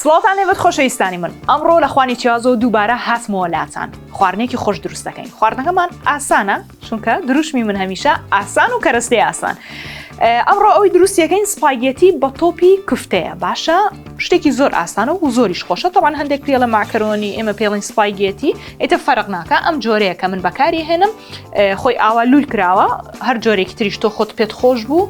سڵاتان لێبێت خۆشەویستانی من. ئەمڕۆ لە خوانی چیازۆ دووبارە هاتمەوە لاتان. خواردنێکی خۆش دروست دەکەین. خواردنەکەمان ئاسانە، چونکە دروشمی من هەمیشە ئاسان و کەرەستەی ئاسان. ئەمڕۆ ئەوەی دروستیەکەین سپاگێتی بە تۆپی کوفتەیە. باشە شتێکی زۆر ئاسانە و زۆریش خۆشە. تەوان هەندێک پێڵە ماکەرۆنی ئێمە پێڵین سپاگێتی، ئێتە فەرق ناکە. ئەم جۆرەیە کە من بەکاری هێنم خۆی ئاوا لول کراوە، هەر جۆرێکی تریش تۆ خۆت پێت خۆش بوو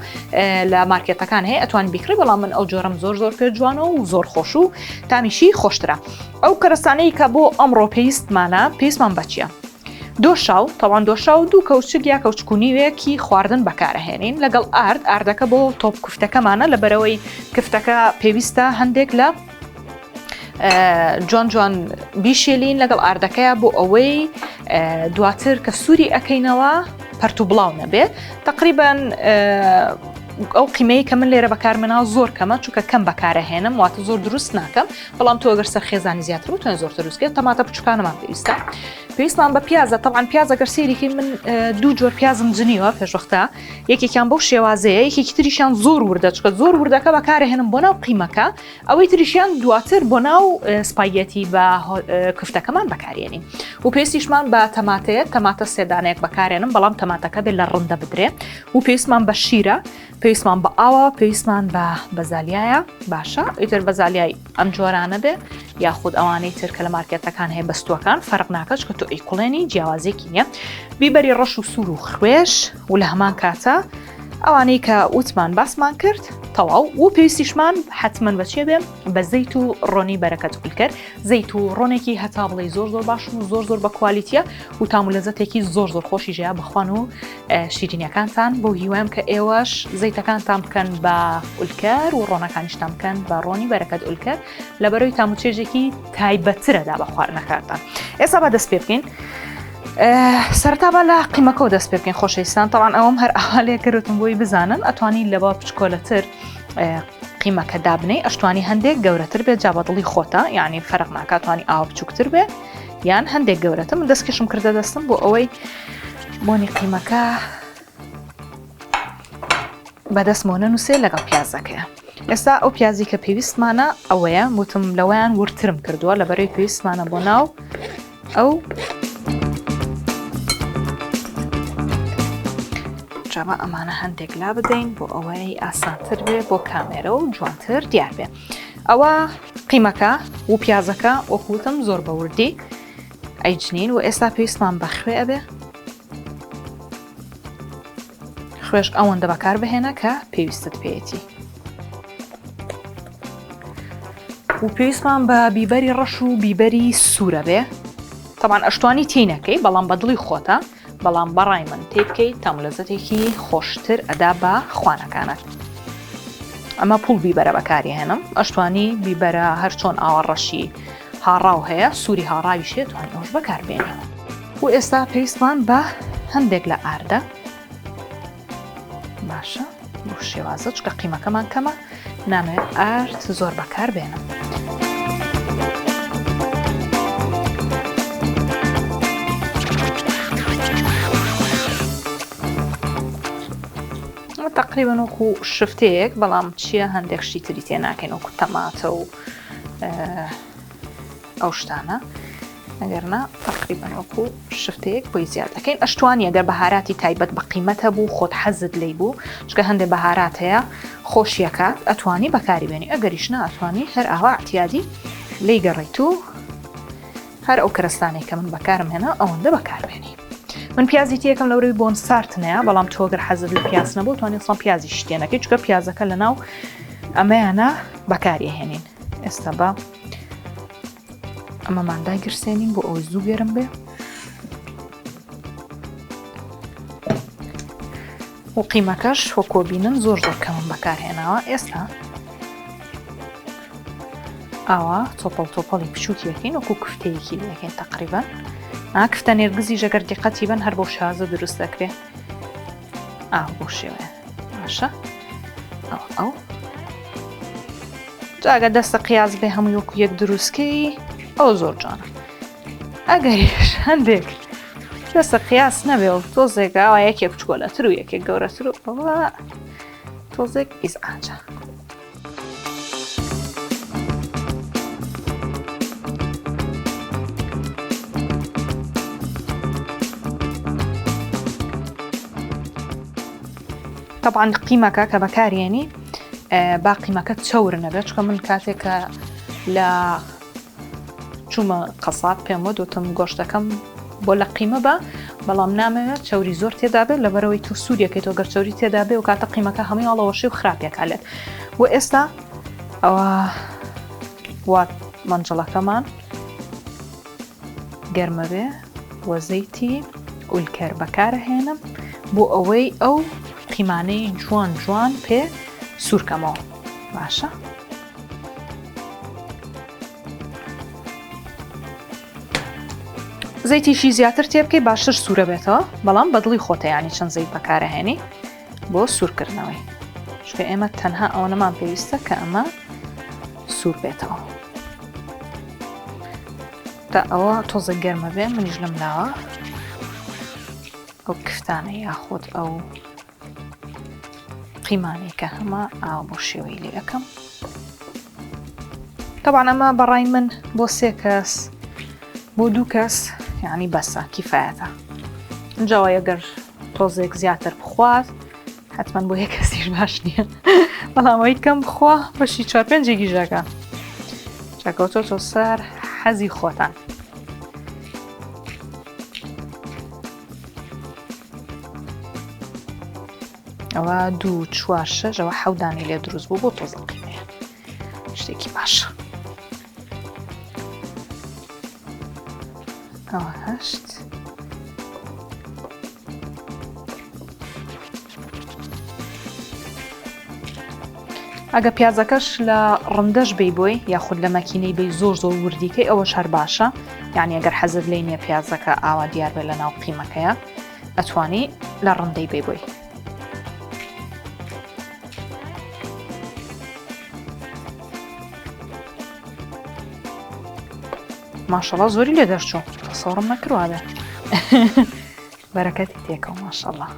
لە مارکێتەکان هەیە ئەتوان بیکڕی، بەڵام من ئەو جۆرەم زۆر پێ جوانە و زۆر خۆش و تامیشی خۆشترە. ئەو کەرەستانەی کە بۆ ئەمڕۆ پێویستمان بە چییە؟ دۆشاو، تەوان دۆشاو دوو کەوچک یا کەوچکونیوەیەکی خواردن بەکارەهێنین لەگەڵ ئاردەکە بۆ تۆپ کوفتەکەمانە، لەبەرەوەی کفتەکە پێویستە هەندێک لە جوان بیشێلین لەگەڵ ئاردەکەیە بۆ ئەوەی دواتر کە سووری ئەەکەینەوە پەرت و بڵاو نەبێت. تقریباً ئەو قیمەیە کە من لێرە بەکارمێناوە زۆر کەمە، چونکە کەم بەکارەهێنم، واتە زۆر دروست ناکەم، بەڵام تۆ ئەگەر سەر خێزانی زیاتر بوو توانێت زۆر دروستکەیت. تەماتە بچووکانەمان پێویستمان بە پیازە. تەڵعاً پیاز ئەگەر سێریکەی من دوو جۆر پیازم جنیوە پێشوەختە، یەکێکیان بەو شێوازەیە، یەکێکی تریشیان زۆر وردە، چونکە زۆر وردەکە بەکارەهێنم بۆ ناو قیمەکە، ئەوەی تریشیان دواتر بۆ ناو سپاگێتی بە کوفتەکەمان بەکارێنین. و پێویستیشمان بە تەماتەیە، تەماتە سێدانەیەک بەکارێنم، بەڵام تەماتەکە بێت لە ڕەندە بدرێ. و پێویستمان بە شیرە، پێویستمان بە ئاوە، پێویستمان بە بەزالیایە. باشە ئیتر بەزالیای ئەم جۆرانە بێ، یاخود ئەوانەی تر کە لە مارکێتەکان هەیە بەستوەکان، فەرق ناکە، چکە تۆ ئەیکوڵێنی جیاوازێکی نییە. بیبەری ڕەش و سوور و خوێش، و لە هەمان کاتە ئەوانەی کە وتمان باسمان کرد تەواو. و پێویستیشمان حتمما بەچێ بێ بە زەیت و ڕۆنی بەرەکەت کرد. زەیت و ڕۆنێکی هەتا بڵێ زۆر باشن و زۆر بە کوالیتیە و تام و لەزەتێکی زۆر خۆشی ژەیە بخوان و شیرینیەکانتان. بۆ هیوایم کە ئێوەش زەیتەکانتان بکەن بە ئولکەر و ڕۆنەکانیشتان بکەن بە ڕۆنی بەرەکەت ئولکەر، لەبەرەوەی تام و چێژێکی تایبەترەدا بە خواردنەکانتان. ئێستا با دەست پێ بکەین. سەرەتا بە لە قیمەکە دەست پێ بکەین خۆشەویستان. تەڵان ئەوم هەر ئاوالێ کردتم بۆی بزانن ئەتوانین لەبە بچکۆلەتر قیمەکە دابنەی، ئەشتوانی هەندێک گەورەتر بێت، جا بەدڵی خۆتە، یعنی فەرق ناکاتوانی ئاوا بچووکتر بێ یان هەندێک گەورەتر. من دەستکەشم کردە دەستم بۆ ئەوەی بۆنی قیمەکە بەدەستمۆنە نووسێ لەگەڵ پیازەکەیە. ئێستا ئەو پیازی کە پێویستمانە ئەوەیە، وتم لەوەیان ورترم کردووە، لەبەرەوەی پێویستمانە بۆ ناو ئەو جاوا ئەمانە هەندێک لا بدەین بۆ ئەوەی ئاسانتر بێ بۆ کامێرە و جوانتر دیار بێ. ئەوە قیمەکە و پیازەکە وەکوتم زۆر بەوردی ئەیجنین. و ئێستا پێویستمان بە خوێ ئەبێ، خوێش ئەوەندە بەکار بهێنە کە پێویستت پێیەتی. و پێویستمان بە بیبەری ڕەش و بیبەری سوورە بێ. تەمان ئەشتوانی تینەکەی، بەڵام بەدڵی خۆتە، بەڵام بەڕای من تێبکەیت تام لەزەتێکی خۆشتر ئەدا بە خوانەکانت. ئەمە پوڵ بیبەرە بەکاری هێنم، ئەشتوانی بیبەرە هەر چۆن ئاوا ڕەشی هاڕاو هەیە، سووری هاڕاوی شێت توانی ئەوش بەکاربێنی. و ئێستا پێویستمان بە هەندێک لە ئاردە. باشە بۆ شێوازە، چکە قیمەکەمان کەمە، نامەوێت ئارد زۆر بەکار بێنم. تقریبا وەکو شفتەیەک، بەڵام چییە هەندێک شتی تری تێ ناکەین، وەکو تەماتە و ئەو شتانە، ئەگەرنا تقریبا وەکو شفتەیەک بۆی زیاد دەکەین. ئەشتوانی ئەگەر بەهاراتی تایبەت بە قیمەتە بوو، خۆت حەزت لێی بوو، چکە هەندێک بەهارات هەیە خۆشیەکات، ئەتوانی بەکاری بێنی. ئەگەریش نە ئەتوانی هەر ئاوا احتیادی لێی گەڕیت و هەر ئەو کەرەستانەی کە من بەکارم هێنا ئەوەندە بەکاربێنی. من پیازی تێکم لەورەی بۆن سارتنەیە، بەڵام تۆگەر حەزت لە پیاز نەبوو توانێت سڵام پیازی شتێنەکەی، چکە پیازەکە لە ناو ئەمەیانە بەکاری هێنین. ئێستا بە ئەمەماندای گرسێنین بۆ ئەوەی زوو گەرم بێ. و قیمەکەش وەکۆبینن زۆر کەمم بەکارهێناوە. ئێستا ئاوا تۆپەڵی بچووکیەکەین، وەکو کوفتەیەکی لەکەین تقریبا. کفتە نێرگزی ژەگەر دیقەتی بن هەر بۆ شازە دروست دەکرێت. بۆ شێوەیە باشە. ئەو جاگە دەستە قیاز بێ هەمووی وەکو یەک دروستکەی، ئەو زۆر جوانە. ئەگەریش هەندێک دەستە قیاس نەبێ و تۆزێک ئاوا یەکێک بچکۆلەتر و یەکێک گەورەتر و تۆزێک ئیزعاجە. طبعا قیمەکە کە بەکارێنی با قیمەکە چەور نەبێت چکە من کاتێکە لە چوومە قەساب پێم وە دوتم گۆشتەکەم بۆ لە قیمە بە بەڵام نامەوێت چەوری زۆر تێدا بێت لەبەرەوەی تو سووریەکەی تۆ گەرچەوری تێدا بێ و کاتە قیمەکە هەمووی هەڵەوەشی و خراپێکالێت و ئێستا ئەوە وات مەنجڵەکەمان گەرمە بێ وە زەیتی ئولکەر بەکارهێنم بۆ ئەوەی ئەو قیمانەی جوان جوان پێ سوورکەمەوە باشە. زەیتیشی زیاتر تێ بکەی باشتر سوورە بێتەوە بەڵام بەدڵی خۆتەیانی چەند زەیت بەکارەهێنی بۆ سوورکردنەوەی چکە ئێمە تەنها ئەوە نەمان پێویستە کە ئەمە سوور بێتەوە تا ئەوە تۆزە گەرمە بێ منیش لەم لاوە ئەو کفتانە یاخۆت ئەو قیمانەی کە هەمە ئاو بۆ شێوەی لێ ئەەکەم طبعا ئەمە بەڕای من بۆ 3 کەس بۆ 2 کەس یعنی بەسە کیفایەتە ئەنجاوە ئەگەر تۆزێک زیاتر بخوات حتمما بۆ 1 کەسیش باش نییە بەڵامەوەی کەم بخوا بەشی 4-5 ژەکە چاکەوتۆ تۆ سەر حەزی خۆتان. ئەوە 2 4 6 ئەوە 7 دانەی لێ دروست بوو بۆ تۆزە قیمەیە شتێکی باشە. ئەوە 8 ئەگە پیازەکەش لە ڕندەش بی بۆی یاخود لە مەکینەی بی زۆر زۆر وردیکەی ئەوەش هەر باشە یعنی ئەگەر حەزت لێ نییە پیازەکە ئاوا دیار بێت لە ناو قیمەکەیە ئەتوانی لە ڕندەی بی بۆی. ماشەڵڵا زۆری لێ دەرچوو تەسەوڕم نەکردووە بەرەکەتی تێکەوە ماشەڵڵا.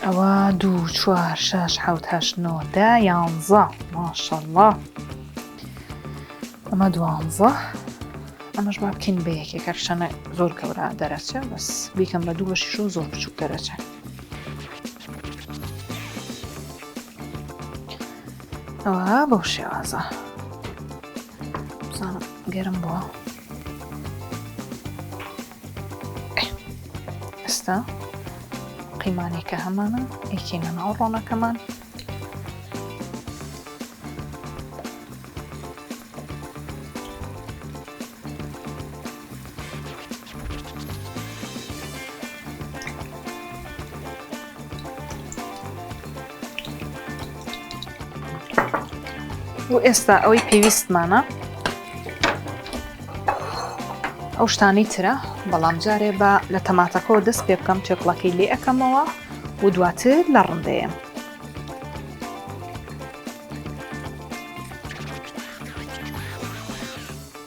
ئەوە 2 4 6 7 8 9 10 11 ماشەڵڵا ئەمە 12 ئەمەش با بکەین بە یەکێکە شەنە زۆر کەورە دەرەچێ بەس بیکەم بە 2 بەشیش و زۆر بچووک دەرەچێ. ئەوە بەو شێوازە بزانم گەرم بووە ئێستا قیمانێکە هەمانە ئەیکێنە ناو ڕۆنەکەمان و ئێستا ئەوەی پێویستمانە ئەو شتانەی ترە بەڵام جارێ بە لە تەماتەکەەوە دەست پێ بکەم تێکڵەکەی لێ ئەەکەمەوە و دواتر لە ڕندەیە.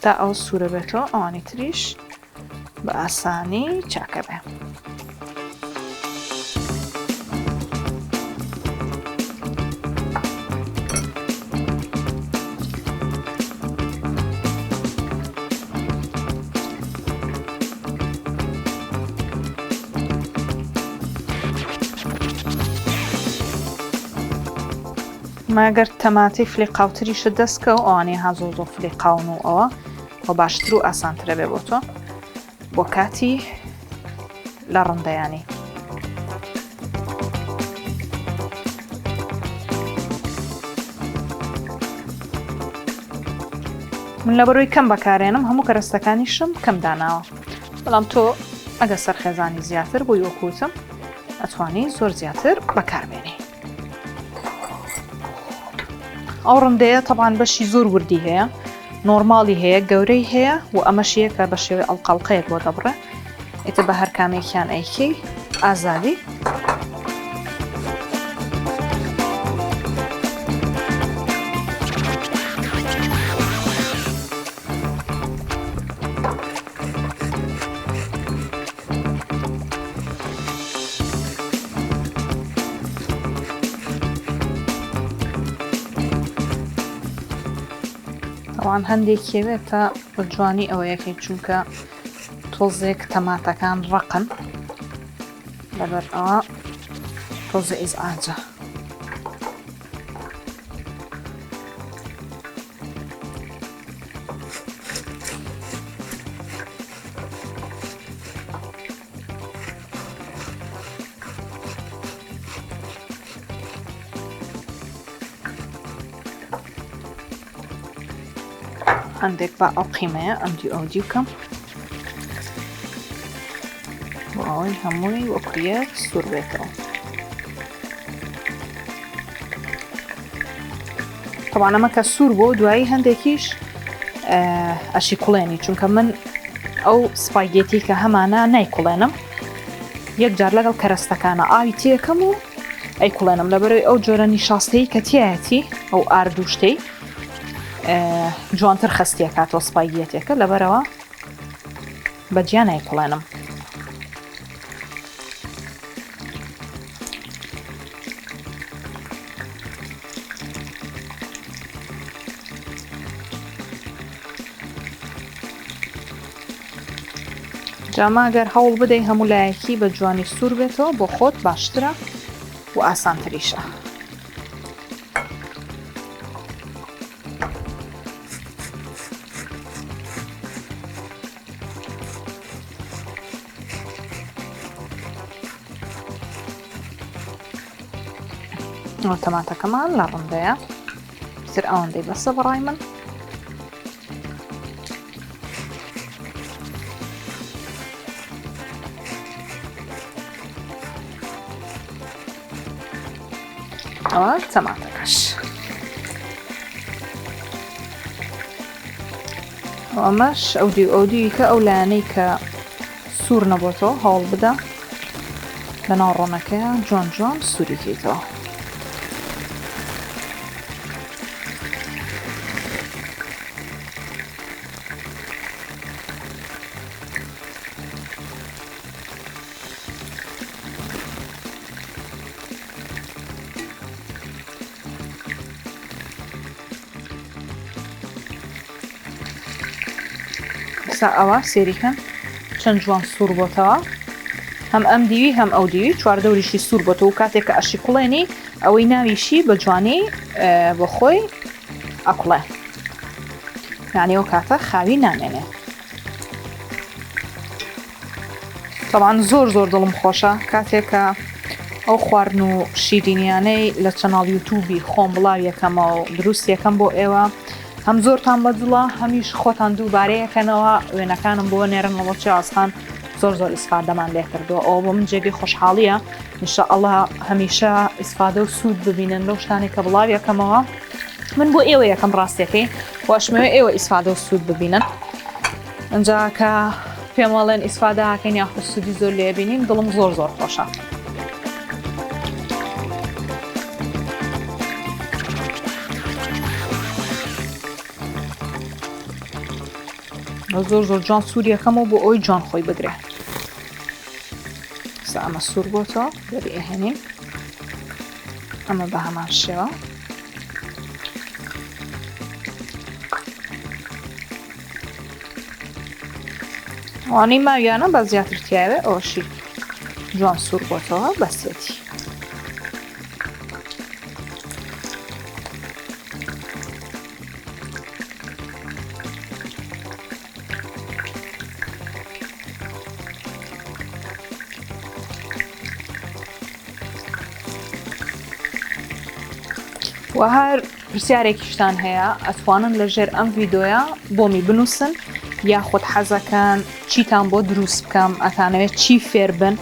تا ئەو سوورە بێتەوە ئەوانی تریش بە ئاسانی چاکە بێ. ماگەر تەماتی فلیقاوتریشە دەستکە و ئەوانەیە ها زۆر زۆر فلیقاون و ئەوە بۆ باشتر و ئاسانترە بێ بۆ تۆ بۆ کاتی لە ڕندەیانی. من لەبەرەوەی کەم بەکارێنم هەموو کەرەستەکانیشم کەم داناوە بەڵام تۆ ئەگە سەرخێزانی زیاتر بۆ وەکوتم ئەتوانی زۆر زیاتر بەکاربێنی. ئەو ڕندەیە تەبان بەشی زۆر وردی هەیە نۆرماڵی هەیە گەورەی هەیە و ئەمەشیە کە بە شێوەی ئەڵقەڵقەیەک بۆ دەبڕێ ئێتە بە هەر کامێکیان ئەیکەی ئازادی. ئەوان هەندێک کێوێت تا بە جوانی ئەوەیەکەی چونکە تۆزێک تەماتەکان ڕقن لەبەر ئەوە تۆزە ئیزعاجە. هەندێک بە ئەو قیمەیە ئەودی بکەم بۆ ئەوەی هەمووی وەکویەک سوور بێتەوە. طبعا ئەمە کە سوور بۆ دوایی هەندێکیش ئەشی کوڵێنی، چونکە من ئەو سپایگێتی کە هەمانە نایکوڵێنم، یەک جار لەگەڵ کەرەستەکانە ئاوی تێکەم و ئەیکوڵێنم لەبەرەوەی ئەو جۆرە نیشاستەی کە تایەتی ئەو ئاردوشتەی جوانتر خستیە کاتۆ سپایگێتێکە، لەبەرەوە بەجیان نایکوڵێنم. جاما ئەگەر هەوڵ بدەی هەموو لایەکی بە جوانی سوور بێتەوە بۆ خۆت باشترە و ئاسانتریشە. ئەو تەماتەکەمان لە ڕوندەیە تر ئەوەندەی بەسە بەڕای من. ئەوە تەماتەکەش ئەمەش ئەودی کە ئەو لایەنەی کە سوور نەبۆتەوە هەوڵ بدە لە ناو ڕۆنەکەیە جوان جوان سووری کەیتەوە. ئەوە سێریکەن چەند جوان سوور بۆتەوە، هەم ئەم دیوی هەم ئەو دیوی چواردەوریشی سوور بۆتەوە و کاتێک کە ئەشی کوڵێنی ئەوەی ناویشی بە جوانی بۆ خۆی ئەکوڵێ، یعنی ئەو کاتە خاوی نامێنێ. طبعاً زۆر دڵم خۆشە کاتێک کە ئەو خواردن و شیرینیانەی لە چەناڵ یوتیوبی خۆم بڵاو یەکەمەوە و دروست یەکەم بۆ ئێوە، هەم زۆرتان بەدڵە هەمیش خۆتان دووبارەیەکەنەوە وێنەکانم بۆ نێرن وەڵەچی ئاسان زۆر ئیسفادەمان لێ کردووە. ئەوە بۆ من جێگەی خۆشحاڵیە، ئینشاءالله هەمیشە ئیسفادە و سوود ببینن لەو شتانێک کە بڵاو یەکەمەوە. من بۆ ئێوە یەکەم ڕاستیەکەی واشمەوێ ئێوە ئیسفادە و سوود ببینن. ئەنجا کە پێم وەڵێن ئیسفادە هاکەین یاخود سوودی زۆر لێ بینین دڵم زۆر خۆشە. زۆر جوان سوور یەکەمەوە بۆ ئەوی جوان خۆی بگرێ. ئەمە سوور بۆتەوە دەری ئەهێنین، ئەمە بە هەمان شێوە وانەی ماویانە بە زیاتر تیاوێ ئەوەشی جوان سوور بۆتەوە بەسێتی. و هەر پرسیارێکیشتان هەیە ئەتوانن لەژێر ئەم ڤیدۆیە بۆمی بنووسن یاخود حەزەکان چیتان بۆ دروست بکەم، ئەتانەوێت چی فێر بن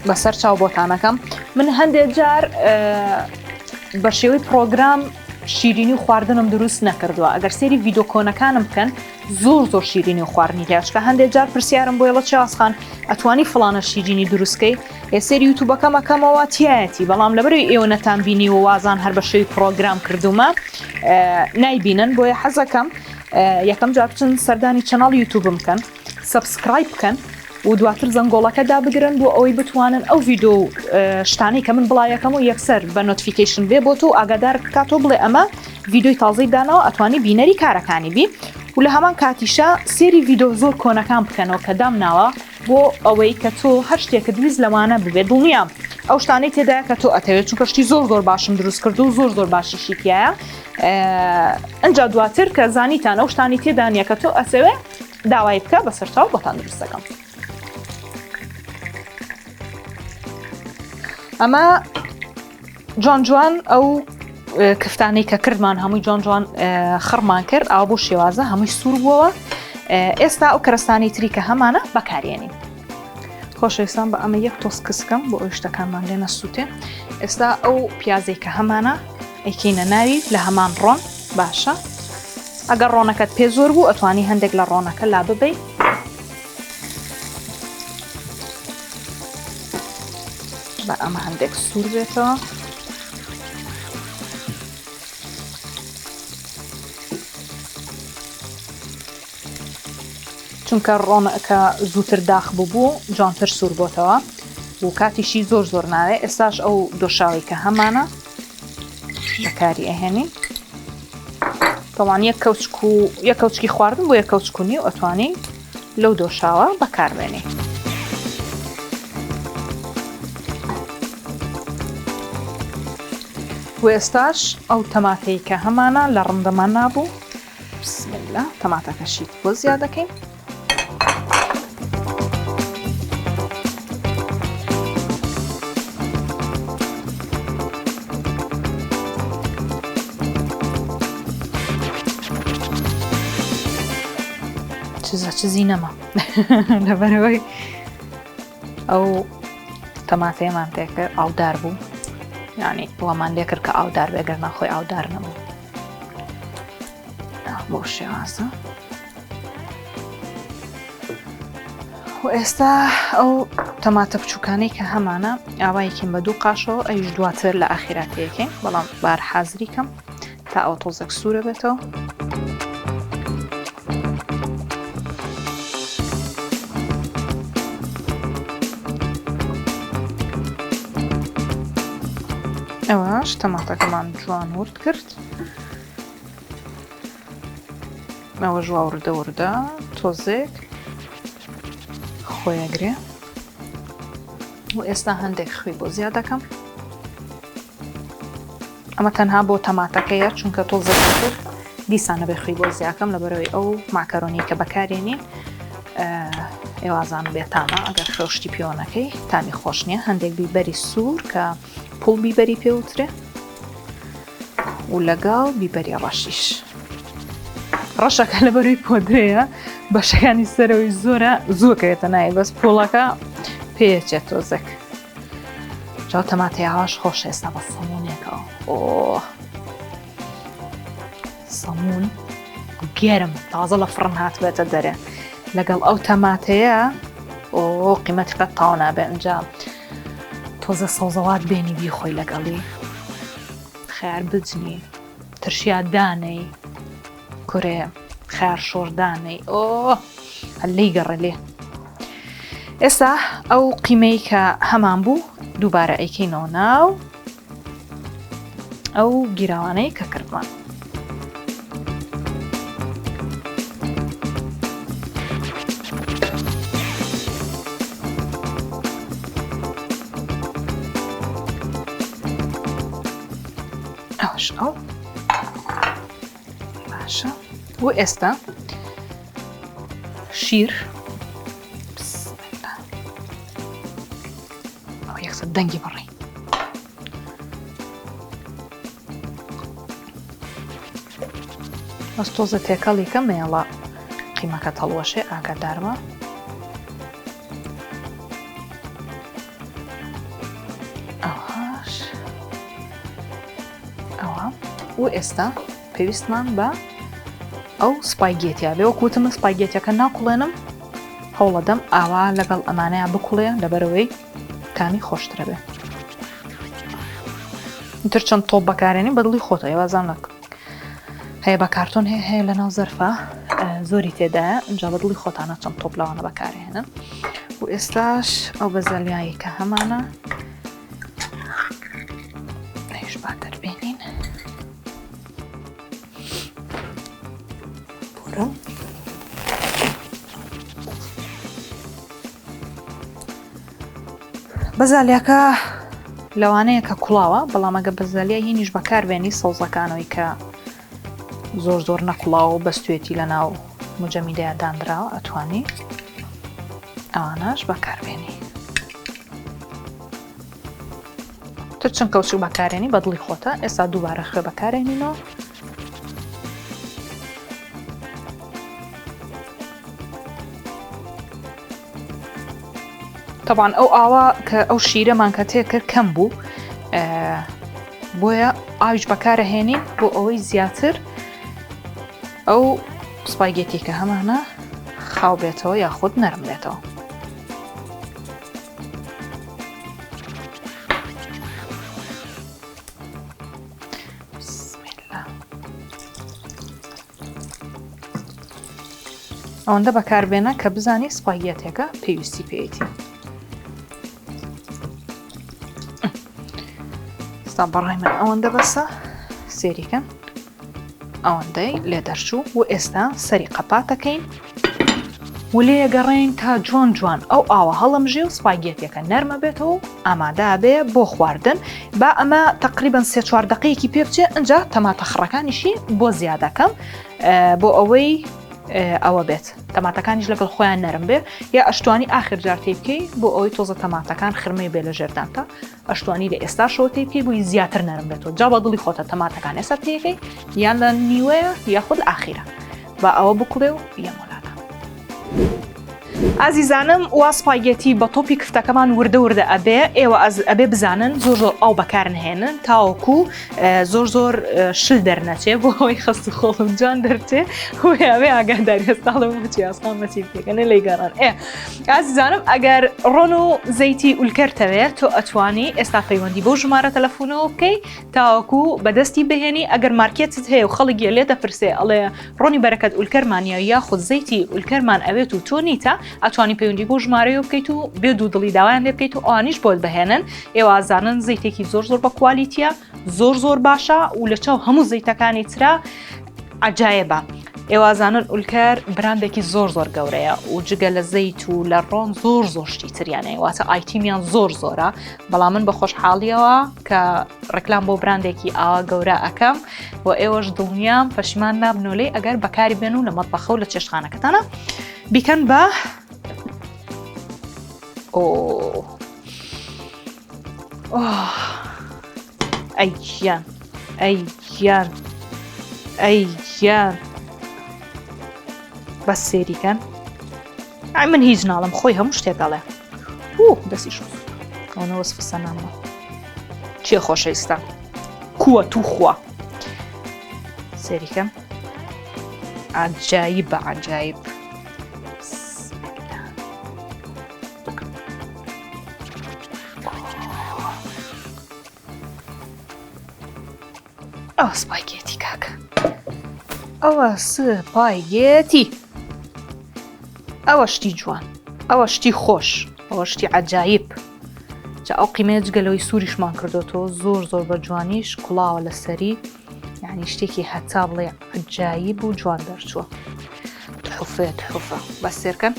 بەسەر چاو بۆتانەکەم. من هەندێک جار بە شێوەی پرۆگرام شیرینی و خواردنم دروست نەکردووە. ئەگەر سێری ڤیدۆ کۆنەکانم بکەن زۆر شیرینی و خواردنی لێچکە هەندێک جار پرسیارم بۆ یڵە چاسخان ئەتوانی فڵانە شیرینی دروستکەی سێری یوتوبەکەم ئەەکەمەوە تایەتی، بەڵام لەبەرەوەی ئێوە نەتان بینی و وازان هەر بە شێوی پرۆگرام کردومە نایبینن، بۆیە حەزەکەم یەکەم جار بچن سەردانی چەناڵ یوتوبم بکەن، سەبسکرایب بکەن و دواتر زەنگۆڵەکە دابگرن بۆ ئەوەی بتوانن ئەو ڤیدۆ شتانەی کە من بڵایەکەم و یەکسەر بە نۆتیفیکیشن بێ بۆ تۆ ئاگادار کاتۆ بڵێ ئەمە ڤیدۆی تازەی دانەوە ئەتوانی بینەری کارەکانی بی و لە هەمان کاتیشە سێری ڤیدۆ زۆر کۆنەکان بکەنەوە کە دامناوە بۆ ئەوەی کە تۆ هەر شتێکت ویست لەوانە ببێت دڵنیام ئەو شتانەی تێدایە کە تۆ ئەتەوێت چونکە شتی زۆر باشم دروست کرد و زۆر باشیشی تایە ئەنجا دواتر کە زانیتان ئەو شتانی تێدانە کە تۆ ئەسەوێ داوای بکە بەسەرتاو بۆتان دروست دەکەم. ئەمە جوان ئەو کفتانەی کە کردمان هەمووی جوان خڕمان کرد ئەو بۆ شێوازە هەمووی سوور بووەوە. ئێستا ئەو کەرەستانی تری کە هەمانە بەکارێنین. خۆشەویستان بە ئەمە یەک تۆس کسکەم بۆ ئەو شتەکانمان لێ نەسووتێ. ئێستا ئەو پیازەی کە هەمانە ئەیکەینە ناوی لە هەمان ڕۆن باشە. ئەگەر ڕۆنەکەت پێ زۆر بوو ئەتوانی هەندێک لە ڕۆنەکە لا ببەی. بە ئەمە هەندێک سوور بێتەوە. چونکە ڕۆنەکە زووتر داخ بوو جوانتر سوور بۆتەوە و کاتیشی زۆر ناوێ. ئێستاش ئەو دۆشاوی کە هەمانە بەکاری ئەهێنین. تەوان یەک کەوچکی خواردن بۆ یەک کەوچکونی و ئەتوانی لەو دۆشاوە بەکاربێنی. و ئێستاش ئەو تەماتەی کە هەمانە لە ڕندەمان نابوو بسمیللا تەماتەکەشی بۆ زیاد دەکەین. چزی نەما لەبەرەوەی ئەو تەماتەیەمان تێکرد ئاودار بوو یعنی وەمان لێ کرد کە ئاودار بێگەر ناخۆی ئاودار نەبوو بۆ شێوازە. و ئێستا ئەو تەماتە بچووکانەی کە هەمانە ئاوایەکەین بە دوو قاشەوە ئەویش دواتر لە ئاخیراتەیەکەین بەڵام بار حازری کەم تا ئەو تۆزێک سوورە بێتەوە. ئەوەش تەماتەکەمان جوان ورد کرد. ئەوە ژوا وردە تۆزێک خۆیەگرێ و ئێستا هەندێک خوێ بۆ زیاد دەکەم. ئەمە تەنها بۆ تەماتەکەیە چونکە تۆزێکتر دیسانە بێ خوێ بۆ زیاکەم لەبەرەوەی ئەو ماکەرۆنی کە بەکارێنین ئێوازان بێتانە ئەگەر خۆشتی پیۆنەکەی تانی خۆش نییە. هەندێک بیبەری سوور کە پوڵ بیبەری پێوترێ و لەگەڵ بیبەری ڕەشیش. ڕەشەکە لەبەروی پۆدرەیە بەشەکانی سەرەوەی زۆرە زووکەوێتە نایە بەس پۆڵەکە پێچێت تۆزێک. جاو تەماتەی ئاواش خۆش ئێستا بە سەمونێکەوە سەمون گێرم تازە لە فڕن هاتبێتە دەرێ لەگەڵ ئەو تەماتەیە قیمەتەکە تاو نابێ. ئەنجا تۆزە سەوزەوات بێنی بیخۆی لەگەڵی خیار بجنی ترشیادانەی کورێ خیار شۆردانەی هەلەی گەڕە لێ. ئێستا ئەو قیمەی کە هەمان بوو دووبارە ئەیکەینەوە ناو ئەو گیراوانەی کە کردمان. ئەو باشە و ئێستا شیر ئەو یەکسەر دەنگی بڕی ئەس تۆزە تێکەڵی کە مێڵە قیمەکە تەڵوەشێ ئاگادارمە. و ئێستا پێویستمان بە ئەو سپایگێتیا لێوە کوتمە سپایگێتیەکە ناکوڵێنم هەوڵەدەم ئاوا لەگەڵ ئەمانەیە بکوڵێ لەبەرەوەی کامی خۆشترە بێ. تر چەند تۆپ بەکارێنی بەدڵی خۆتە ێوازان نەک هەیە بە کارتۆن هەیە لە ناو زەرفە زۆری تێدایە ئەنجا بەدڵی خۆتانە چەند تۆپ لەوانە بەکارهێنن. و ئێستاش ئەو بەزەلیایی کە هەمانە ئەیش با دەربێنین. بەزالیاکە لەوانەیە کە کوڵاوە بەڵام ئەگە بەزالیا هینیش بەکاربێنی سەوزەکانەوەی کە زۆر نەکوڵاو و بەستوێتی لە ناو مجەمیدەیە دانراوە ئەتوانی ئەوانەش بەکاربێنی. تر چەند کەوچک بەکارێنی بە دڵی خۆتە. ئێستا دووبارە خوێ بەکارێنینەوە. طبعاً ئەو ئاوا کە ئەو شیرەمان کە تێکرد کەم بوو بۆیە ئاویش بەکارەهێنین بۆ ئەوەی زیاتر ئەو سپایگێتی کە هەمانە خاو بێتەوە یاخود نەرم بێتەوە. ئەوەندە بەکاربێنە کە بزانی سپایگێتێکە پێویستی پێیەتی. ئێستا بەڕای من ئەوەندە بەسە سێریکەن ئەوەندەی لێ دەرچوو و ئێستا سەری قەپاتەکەین و لێ گەڕێن تا جوان ئەو ئاوە هەڵەمژێ و سپایگێتێکە نەرمە بێتەوە ئامادە بێ بۆ خواردن. با ئەمە تقریباً 3-4 دقەیەکی پێ بچێ ئەجا تەماتە خڕەکانیشی بۆ زیادەکەم بۆ ئەوەی ئەوە بێت تەماتەکانیش لەگەڵ خۆیان نەرم بێ یا ئەشتوانی ئاخر جار تێ بکەی بۆ ئەوەی تۆزە تەماتەکان خرمەی بێ لە ژێردانتە ئەشتوانی لە ئێستا شەوە تێ بکەی بۆی زیاتر نەرم بێتەوە. جا بە دڵی خۆتە تەماتەکان ئێستا تێکەی یان لە نیوەیە یاخود لە ئاخیرە با ئەوە بکوڵێ و یەمۆلانە. ئازیزانم وا سپایگێتی بە تۆپی کفتەکەمان وردە ئەبێ ئێوە ئەبێ بزانن زۆر ئاو بەکارنهێنن تاوەکو زۆر شل دەرنەچێ بۆ ئەوەی خەست و خۆڵم جوان دەرچێ هۆیاوێ ئاگاداری هێستاڵەوە بچی ئاسمان مەچی بکەنە لی گەڕان. ئازیزانم ئەگەر ڕۆن و زەیتی ئولکەرتەوێت تۆ ئەتوانی ئێستا پەیوەندی بۆ ژمارە تەلەفۆنەوە بکەی تاوەکو بەدەستی بهێنی ئەگەر مارکێتت هەیە و خەڵک لێ دەپرسێ ئەڵێ ڕۆنی بەرەکەت ئولکەرمانیا یاخود زەیتی ئولکەرمان ئەوێت و تۆ نیتە ئەتوانی پەیوەندی بۆ ژمارەیە بکەیت و بێ دوو دڵی داوایان لێ بکەیت و ئەوانیش بۆت بهێنن. ئێوە ئازانن زەیتێکی زۆر بە کوالیتیە زۆر باشە و لە چاو هەموو زەیتەکانی ترا عەجایبە. ئێوازانن ئولکەر براندێکی زۆر گەورەیە و جگە لە زەیت و لە ڕۆن زۆر شتی تریانەیە واتە ئایتیمیان زۆرە بەڵام من بە خۆشحاڵیەوە کە ڕێکلام بۆ براندێکی ئاوا گەورە ئەەکەم و ئێوەش دڵنیام پەشیمان نابنۆلەی ئەگەر بەکاری بێن و لە مەتبەخە و لە چێشتخانەکەتانە بیکەن بە ئەییان بەس سێریکەن ئای من هیچ ناڵم خۆی هەموو شتێکەڵێ دەستی شو ئەوەوەس فسە نامە چیە خۆشەویستە کووە تووخوا سێریکەم عەجایب بە عەجایب. ئەوە سپایگێتی کاکە ئەوە سپایگێتی ئەوە شتی جوان ئەوە شتی خۆش ئەوە شتی عەجایب. جا ئەو قیمەیە جگەلەوەی سووریشمان کردوەوە زۆر بە جوانیش کوڵاوە لەسەری یعنی شتێکی هەتا بڵێ عەجایب و جوان دەرچووە تحفە بەس سێرکەن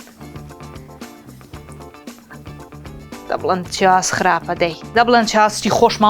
دەبڵێن چاس خراپە دەی دەبڵێن چاستی خۆشمان